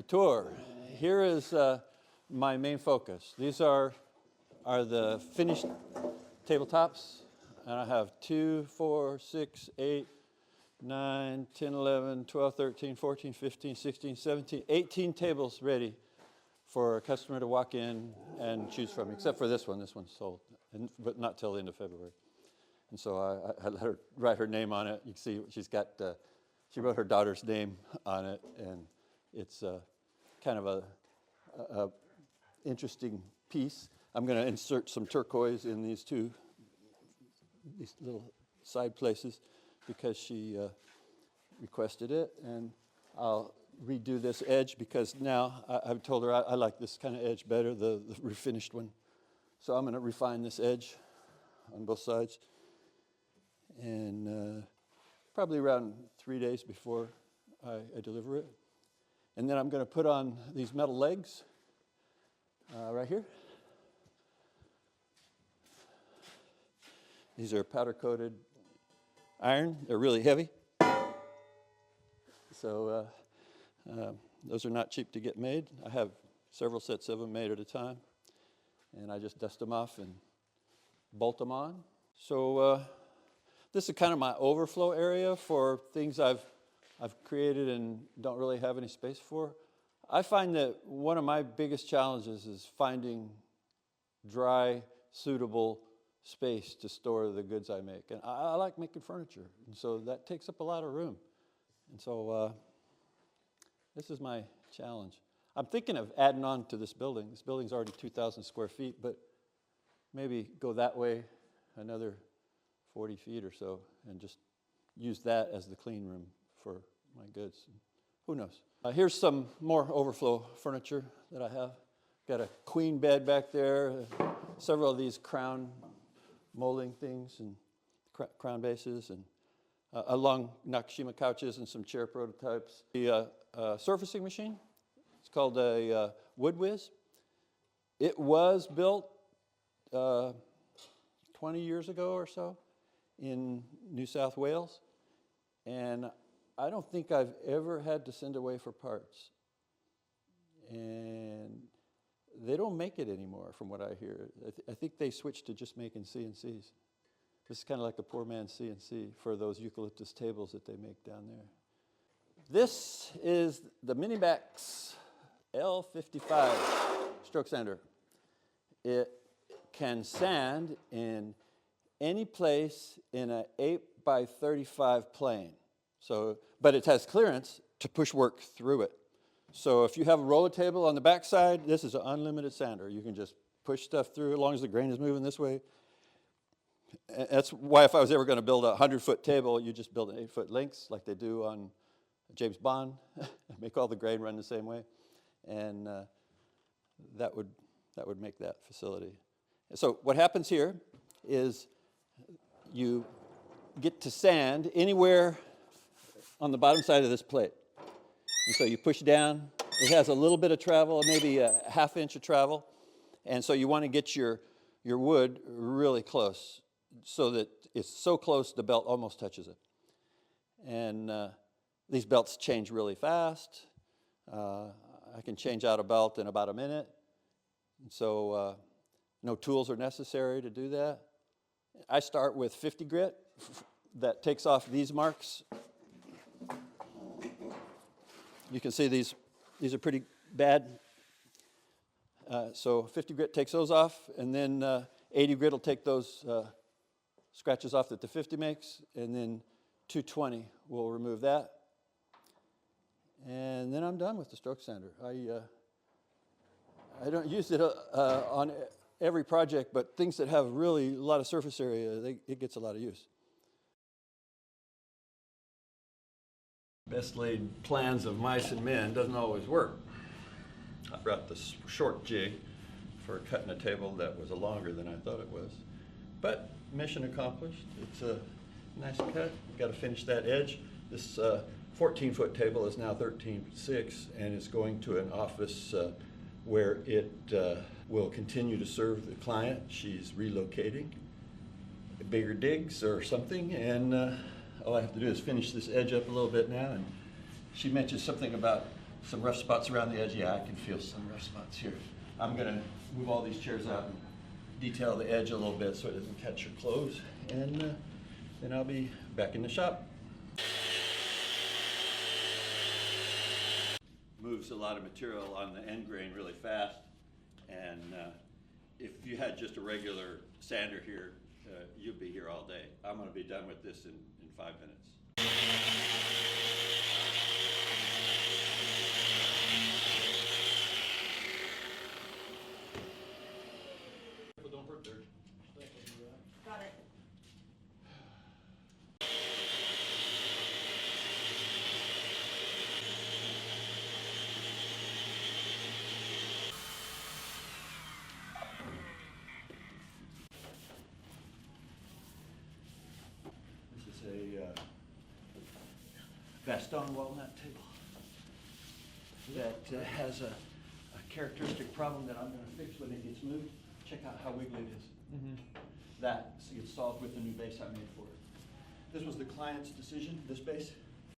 the tour. Here is my main focus. These are the finished tabletops, and I have 2, 4, 6, 8, 9, 10, 11, 12, 13, 14, 15, 16, 17, 18 tables ready for a customer to walk in and choose from, except for this one. This one's sold, but not till the end of February. And so I let her write her name on it. You can see she's got, she wrote her daughter's name on it, and it's kind of a interesting piece. I'm going to insert some turquoise in these little side places because she requested it, and I'll redo this edge because now I've told her I like this kind of edge better, the refinished one. So I'm going to refine this edge on both sides, and probably around 3 days before I deliver it. And then I'm going to put on these metal legs right here. These are powder-coated iron. They're really heavy. So those are not cheap to get made. I have several sets of them made at a time. And I just dust them off and bolt them on. So this is kind of my overflow area for things I've created and don't really have any space for. I find that one of my biggest challenges is finding dry, suitable space to store the goods I make. And I like making furniture, and so that takes up a lot of room. And so this is my challenge. I'm thinking of adding on to this building. This building's already 2,000 square feet, but maybe go that way another 40 feet or so and just use that as the clean room for my goods. Who knows? Here's some more overflow furniture that I have. Got a queen bed back there, several of these crown molding things and crown bases, and long Nakashima couches and some chair prototypes. The surfacing machine, it's called a Woodwiz. It was built 20 years ago or so in New South Wales, and I don't think I've ever had to send away for parts. And they don't make it anymore, from what I hear. I think they switched to just making CNCs. This is kind of like a poor man's CNC for those eucalyptus tables that they make down there. This is the Minimax L55 stroke sander. It can sand in any place in an 8x35 plane. So, but it has clearance to push work through it. So if you have a roller table on the back side, this is an unlimited sander. You can just push stuff through as long as the grain is moving this way. That's why if I was ever going to build a 100-foot table, you just build an 8-foot lengths like they do on James Bond. Make all the grain run the same way. And that would make that facility. So what happens here is you get to sand anywhere on the bottom side of this plate. And so you push down. It has a little bit of travel, maybe a ½ inch of travel. And so you want to get your wood really close so that it's so close the belt almost touches it. And these belts change really fast. I can change out a belt in about a minute. And so no tools are necessary to do that. I start with 50 grit that takes off these marks. You can see these are pretty bad. So 50 grit takes those off, and then 80 grit will take those scratches off that the 50 makes, and then 220 will remove that. And then I'm done with the stroke sander. I don't use it on every project, but things that have really a lot of surface area, it gets a lot of use. Best laid plans of mice and men doesn't always work. I brought this short jig for cutting a table that was longer than I thought it was. But mission accomplished. It's a nice cut. Got to finish that edge. This 14-foot table is now 13.6, and it's going to an office where it will continue to serve the client. She's relocating, bigger digs or something, and all I have to do is finish this edge up a little bit now. And she mentioned something about Some rough spots around the edge. Yeah, I can feel some rough spots here. I'm gonna move all these chairs out and detail the edge a little bit so it doesn't catch your clothes, and then I'll be back in the shop. Moves a lot of material on the end grain really fast, and if you had just a regular sander here, you'd be here all day. I'm going to be done with this in 5 minutes. Don't hurt there. Got it. This is a Baston walnut table that has a characteristic problem that I'm going to fix when it gets moved. Check out how wiggly it is. That gets solved with the new base I made for it. This was the client's decision, this base.